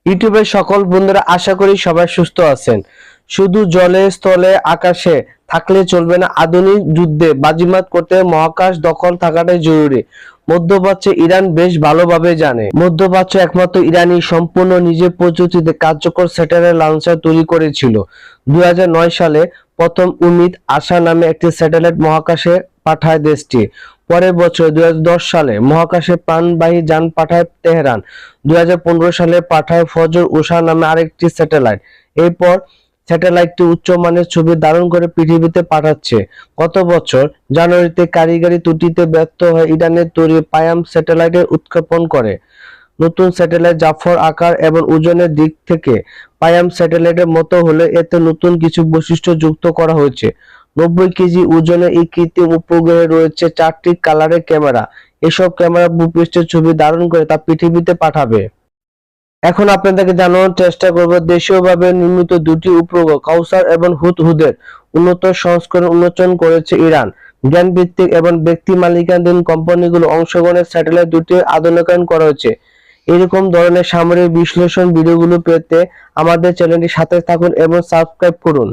ইউটিউবের সকল বন্ধুরা আশা করি সবাই সুস্থ আছেন। শুধু জলে, স্থলে, আকাশে থাকলে চলবে না। আধুনিক যুদ্ধে বাজিমাত করতে মহাকাশ দখল থাকাটাই জরুরি। মধ্যপ্রাচ্যে ইরান বেশ ভালোভাবে জানে। মধ্যপ্রাচ্য একমাত্র ইরানি সম্পূর্ণ নিজের প্রযুক্তিতে কার্যকর স্যাটেলাইট লঞ্চার তৈরি করেছিল। 2009 সালে প্রথম উম্মিদ আশা নামে একটি স্যাটেলাইট মহাকাশে পাঠায় দেশটি। পরের বছর 2010 সালে মহাকাশে প্রাণবাহী যান পাঠায় তেহরান। 2015 সালে পাঠায় ফজর উষা নামে আরেকটি স্যাটেলাইট। এরপর স্যাটেলাইটটি উচ্চমানের ছবি ধারণ করে পৃথিবীতে পাঠাচ্ছে। গত বছর জানুয়ারিতে কারিগরি ত্রুটিতে ব্যর্থ হয়ে ইরানের তৈরি পায়াম স্যাটেলাইটের উৎক্ষেপণ করে। নতুন স্যাটেলাইট জাফর আকার এবং ওজনের দিক থেকে পায়াম স্যাটেলাইটের মতো হলে এতে নতুন কিছু বৈশিষ্ট্য যুক্ত করা হয়েছে। 90 কেজি ওজনের এই কৃত্রিম উপগ্রহে রয়েছে 4টি কালারের ক্যামেরা। এসব ক্যামেরা ভূপৃষ্ঠের ছবি ধারণ করে তা পৃথিবীতে পাঠাবে। এখন আপনাদেরকে জানানোর চেষ্টা করব দেশীয়ভাবে নির্মিত দুটি উপগ্রহ কাউসার এবং হুদহুদের উন্নত সংস্করণ উন্মোচন করেছে ইরান। জ্ঞানভিত্তিক এবং ব্যক্তি মালিকানাধীন কোম্পানিগুলো অংশগ্রহণে স্যাটেলাইট দুটি আধুনিকায়ন করা হয়েছে। এরকম ধরনের সামরিক বিশ্লেষণ ভিডিওগুলো পেতে আমাদের চ্যানেলটি সাথে থাকুন এবং সাবস্ক্রাইব করুন।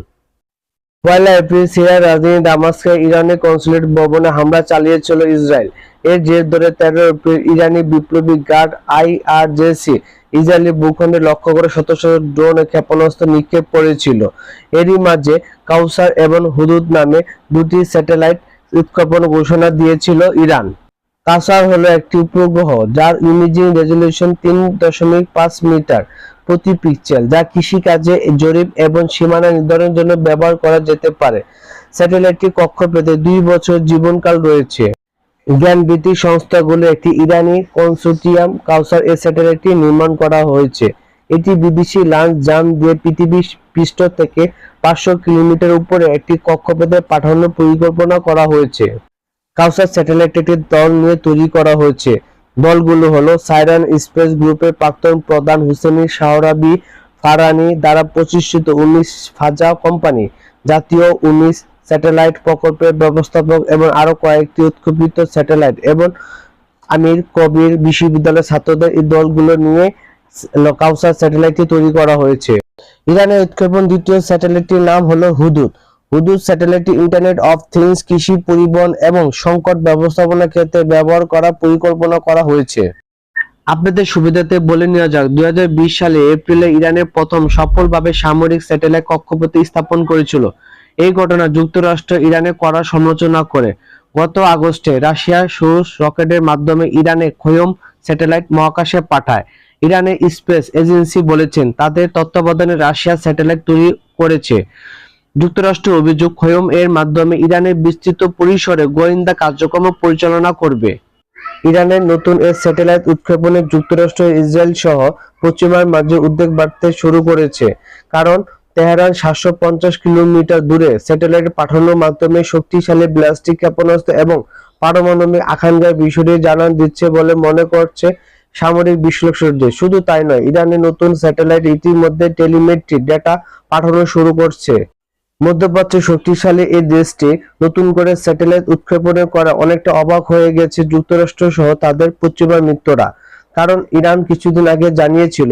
1 এপ্রিল সিরিয়ার রাজধানী দামাস্কে ইরানের কনসুলেট ভবনে হামলা চালিয়েছিল ইসরায়েল। এর জের ধরে 13 এপ্রিল ইরানি বিপ্লবী গার্ড আইআরজিসি ইসরায়েলি ভূখণ্ডে লক্ষ্য করে শত শত ড্রোন ও ক্ষেপণাস্ত্র নিক্ষেপ করেছিল। এরই মাঝে কাউসার এবং হুদুদ নামে দুটি স্যাটেলাইট উৎক্ষেপণ ঘোষণা দিয়েছিল ইরান। কাউসার হলো একটি উপগ্রহ যার ইমেজিং রেজলিউশন 3.5 মিটার প্রতি পিক্সেল, যা কৃষিকাজে জরিপ এবং সীমানা নির্ধারণের জন্য ব্যবহার করা যেতে পারে। স্যাটেলাইটটি কক্ষপথে 2 বছর জীবনকাল রয়েছে। জ্ঞানভিত্তিক সংস্থাগুলো একটি ইরানি কনসোর্টিয়াম কাউসার এই স্যাটেলাইটটি নির্মাণ করা হয়েছে। এটি বিদেশি লঞ্চ যান দিয়ে পৃথিবী পৃষ্ঠ থেকে 500 কিলোমিটার উপরে একটি কক্ষপথে পাঠানোর পরিকল্পনা করা হয়েছে। কাউসার স্যাটেলাইট একটি দল নিয়ে তৈরি করা হয়েছে। দলগুলো হলো সাইরান স্পেস গ্রুপের প্রাক্তন প্রধান হুসেইন শাহরাবি ফারহানি দ্বারা প্রতিষ্ঠিত 19 ফাজা কোম্পানি, জাতীয় 19 স্যাটেলাইট প্রকল্পের ব্যবস্থাপক এবং আরো কয়েকটি উৎক্ষেপিত স্যাটেলাইট এবং আমির কবির বিশ্ববিদ্যালয়ের ছাত্রদের এই দলগুলো নিয়ে কাউসার স্যাটেলাইটটি তৈরি করা হয়েছে। ইরানের উৎক্ষেপণ দ্বিতীয় স্যাটেলাইটটির নাম হলো হুদুদ। হুদুদ স্যাটেলাইটটি ইন্টারনেট অফ থিংস, কৃষি, পরিবহন এবং সংকট ব্যবস্থাপনার ক্ষেত্রে ব্যবহার করার পরিকল্পনা করা হয়েছে। আপনাদের সুবিধাতে বলে নেওয়া যাক, 2020 সালে এপ্রিলে ইরানের প্রথম সফলভাবে সামরিক স্যাটেলাইট কক্ষপথে স্থাপন করেছিল। এই ঘটনা যুক্তরাষ্ট্র ইরানের কড়া সমালোচনা করে। গত আগস্টে রাশিয়া সোয়ুজ রকেটের মাধ্যমে ইরানে খোয়ম স্যাটেলাইট মহাকাশে পাঠায়। ইরানের স্পেস এজেন্সি বলেছেন তাদের তত্ত্বাবধানে রাশিয়া স্যাটেলাইট তৈরি করেছে। যুক্তরাষ্ট্রের অভিযোগ, খোয়ম এর মাধ্যমে ইরানের বিস্তৃত পরিসরে গোয়েন্দা কার্যক্রম পরিচালনা করবে। ইরানের নতুন এই স্যাটেলাইট উৎক্ষেপণে যুক্তরাষ্ট্র, ইসরায়েল সহ পশ্চিমার মাঝে উদ্বেগ বাড়তে শুরু করেছে। কারণ তেহরান 750 কিলোমিটার দূরে স্যাটেলাইট পাঠানোর মাধ্যমে শক্তিশালী ব্যালিস্টিক ক্ষেপণাস্ত্র এবং পারমাণবিক আকাঙ্ক্ষার বিষয়টি জানান দিচ্ছে বলে মনে করছে সামরিক বিশ্লেষকদের। শুধু তাই নয়, ইরানের নতুন স্যাটেলাইট ইতিমধ্যে টেলিমেট্রি ডেটা পাঠানো শুরু করছে। মধ্যপ্রাচ্যের শক্তিশালী এই দেশটি নতুন করে স্যাটেলাইট উৎক্ষেপণের করা অনেকটা অবাক হয়ে গেছে যুক্তরাষ্ট্র সহ তাদের পশ্চিমা মিত্ররা। কারণ ইরান কিছুদিন আগে জানিয়েছিল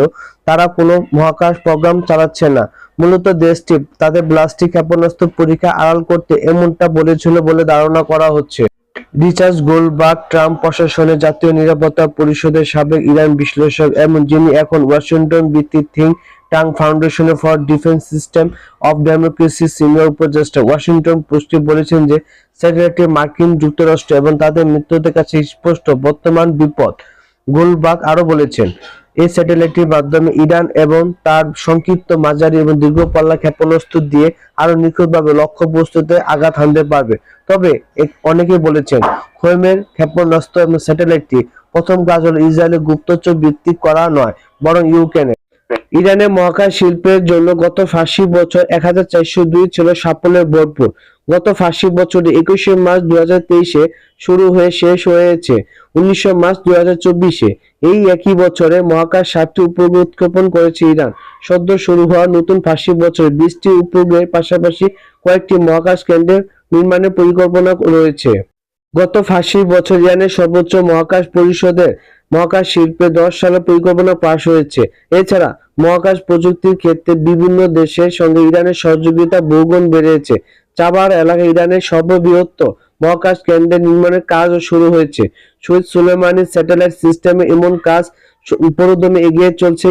তারা কোনো মহাকাশ প্রোগ্রাম চালাচ্ছে না। মূলত দেশটি তাদের ব্যালিস্টিক ক্ষেপণাস্ত্র পরীক্ষা আড়াল করতে এমনটা বলেছিল বলে ধারণা করা হচ্ছে। রিচার্ড গোল্ডবার্গ ট্রাম্প প্রশাসনের জাতীয় নিরাপত্তা পরিষদের সাবেক ইরান বিশ্লেষক এবং যিনি এখন ওয়াশিংটন ভিত্তিক think tank foundation for defence system of democracy senior উপদেষ্টা ওয়াশিংটন পোস্টে বলেছেন যে স্যাটেলাইটটি মার্কিন যুক্তরাষ্ট্র এবং তাদের মিত্রদের কাছে স্পষ্ট বর্তমান বিপদ। গোল্ডবার্গ আরো বলেছেন, এই স্যাটেলাইটটির মাধ্যমে ইরান এবং তার সংক্ষিপ্ত, মাঝারি এবং দীর্ঘপাল্লা ক্ষেপণাস্ত্র দিয়ে আরো নিখুঁতভাবে লক্ষ্যবস্তুতে আঘাত হানতে পারবে। তবে অনেকে বলেছেন খোয়মের ক্ষেপণাস্ত্র এবং স্যাটেলাইটটি প্রথম কাজ হলো ইসরায়েলের গুপ্তচর ভিত্তিক করা নয়, বরং ইউক্রেনের। ইরানের মহাকাশ শিল্পের জন্য গত ফার্সি বছর 1402 ছিল সাফল্যের ভরপুর। গত ফার্সি বছরে 21শে মার্চ 2023-এ শুরু হয়ে শেষ হয়েছে 19 মার্চ 2024-এ। এই একই বছরে মহাকাশ 7টি উপগ্রহ উৎক্ষেপণ করেছে ইরান। সদ্য শুরু হওয়া নতুন ফার্সি বছরে 20টি উপগ্রহের পাশাপাশি কয়েকটি মহাকাশ কেন্দ্রের নির্মাণের পরিকল্পনা রয়েছে। গত ফার্সি বছর ইরানের সর্বোচ্চ মহাকাশ পরিষদের মহাকাশ শিল্পে 10 সালের পরিকল্পনা পাস হয়েছে। এছাড়া মহাকাশ প্রযুক্তির ক্ষেত্রে বিভিন্ন দেশের সঙ্গে ইরানের সহযোগিতা বহুগুণ বেড়েছে। চাবার এলাকায় ইরানের সর্ববৃহৎ মহাকাশ কেন্দ্রের নির্মাণের কাজও শুরু হয়েছে। শহীদ সুলেমানি স্যাটেলাইট সিস্টেমে এমন কাজ পুরোদমে এগিয়ে চলছে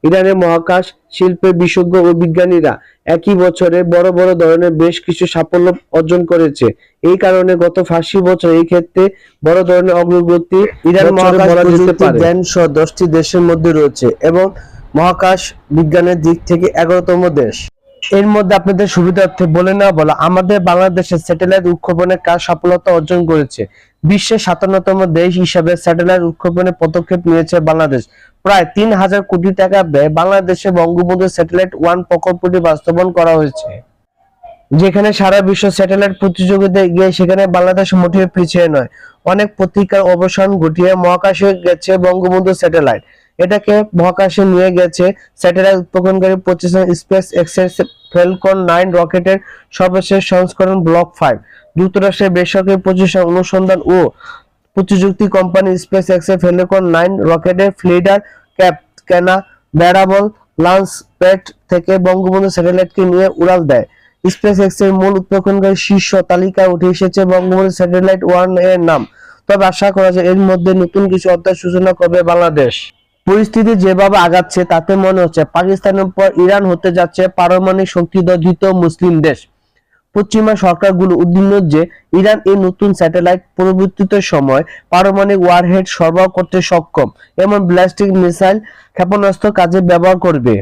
ইরানের মহাকাশ শিল্পের বিশেষজ্ঞ ও বিজ্ঞানীরা একই বছরে বড় বড় ধরনের বেশ কিছু সাফল্য অর্জন করেছে। এই কারণে গত 5 বছর এই ক্ষেত্রে বড় ধরনের অগ্রগতি ইরান মহাকাশ প্রযুক্তি জ্ঞান সহ 10টি দেশের মধ্যে রয়েছে এবং মহাকাশ বিজ্ঞানের দিক থেকে 11তম দেশ। এর মধ্যে আপনাদের সুবিধার্থে বলে না বলা, আমাদের বাংলাদেশের স্যাটেলাইট উৎক্ষেপণের কাজ সফলতা অর্জন করেছে। বিশ্বের 57তম দেশ হিসাবে স্যাটেলাইট উৎক্ষেপণের পদক্ষেপ নিয়েছে বাংলাদেশ। প্রায় 3000 কোটি টাকা ব্যয়ে বাংলাদেশে বঙ্গবন্ধু স্যাটেলাইট 1 প্রকল্পটি বাস্তবায়ন করা হয়েছে। যেখানে সারা বিশ্ব স্যাটেলাইট প্রতিযোগিতায় গিয়ে সেখানে বাংলাদেশ মোটেও পিছিয়ে নয়। অনেক প্রতিকার অবসান ঘটিয়ে মহাকাশে গেছে বঙ্গবন্ধু স্যাটেলাইট। এটাকে মহাকাশে নিয়ে গেছে স্যাটেলাইট উৎক্ষেপণকারী প্রতিষ্ঠান স্পেস এক্সের ফ্যালকন 9 রকেটের সর্বশেষ সংস্করণ ব্লক 5। যুক্তরাষ্ট্রের বেসরকারি প্রতিষ্ঠান অনুসন্ধান ও প্রযুক্তি কোম্পানি স্পেস এক্সের ফ্যালকন 9 রকেটের ফ্লিডার ক্যাপ কেনা ভ্যারাবল লঞ্চ প্যাড থেকে বঙ্গবন্ধু স্যাটেলাইটকে নিয়ে উড়াল দেয়। স্পেস এক্স এর মূল উৎক্ষেপণকারী শীর্ষ তালিকায় উঠে এসেছে বঙ্গবন্ধু স্যাটেলাইট 1 এর নাম। তবে আশা করা যায় এর মধ্যে নতুন কিছু অধ্যায় সূচনা করবে বাংলাদেশ। পরিস্থিতি যেভাবে আগাচ্ছে তাতে মনে হচ্ছে পাকিস্তানের পর ইরান হতে যাচ্ছে পারমাণবিক শক্তিধর দ্বিতীয় মুসলিম দেশ। পশ্চিমা সরকারগুলো উদ্বিগ্ন যে ইরান এই নতুন স্যাটেলাইট পরবর্তীতে সময় পারমাণবিক ওয়ারহেড সরবরাহ করতে সক্ষম এমন ব্যালিস্টিক মিসাইল ক্ষেপণাস্ত্র কাজে ব্যবহার করবে।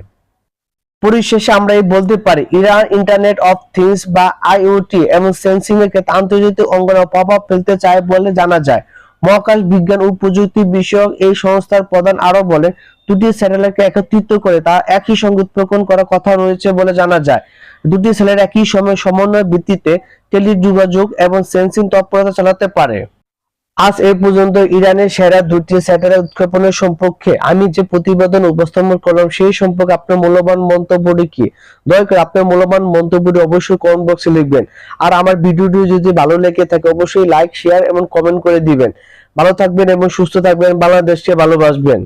পরিশেষে আমরা এই বলতে পারি ইরান ইন্টারনেট অফ থিংস বা আইওটি এবং সেন্সিং এর ক্ষেত্রে আন্তর্জাতিক অঙ্গনে প্রভাব ফেলতে চায় বলে জানা যায়। মহাকাশ বিজ্ঞান ও প্রযুক্তি বিষয়ক এই সংস্থার প্রধান আরো বলেন, দুটি স্যাটেলাইটকে একত্রিত করে তা একই সঙ্গে উৎক্ষেপণ করার কথা রয়েছে বলে জানা যায়। দুটি স্যাটেলাইট একই সময়ে সমন্বয়ের ভিত্তিতে টেলিযোগাযোগ এবং সেন্সিং তৎপরতা চালাতে পারে। আজ এই পর্যন্ত ইরানের সেরা দুটি স্যাটেলাইট উৎক্ষেপণের সম্পর্কে আমি যে প্রতিবেদন উপস্থাপন করলাম সেই সম্পর্কে আপনার মূল্যবান মন্তব্যটি কি? দয়া করে আপনার মূল্যবান মন্তব্যটি অবশ্যই কমেন্ট বক্সে লিখবেন। আর আমার ভিডিওটি যদি ভালো লেগে থাকে অবশ্যই লাইক, শেয়ার এবং কমেন্ট করে দিবেন। ভালো থাকবেন এবং সুস্থ থাকবেন, বাংলাদেশকে ভালোবাসবেন।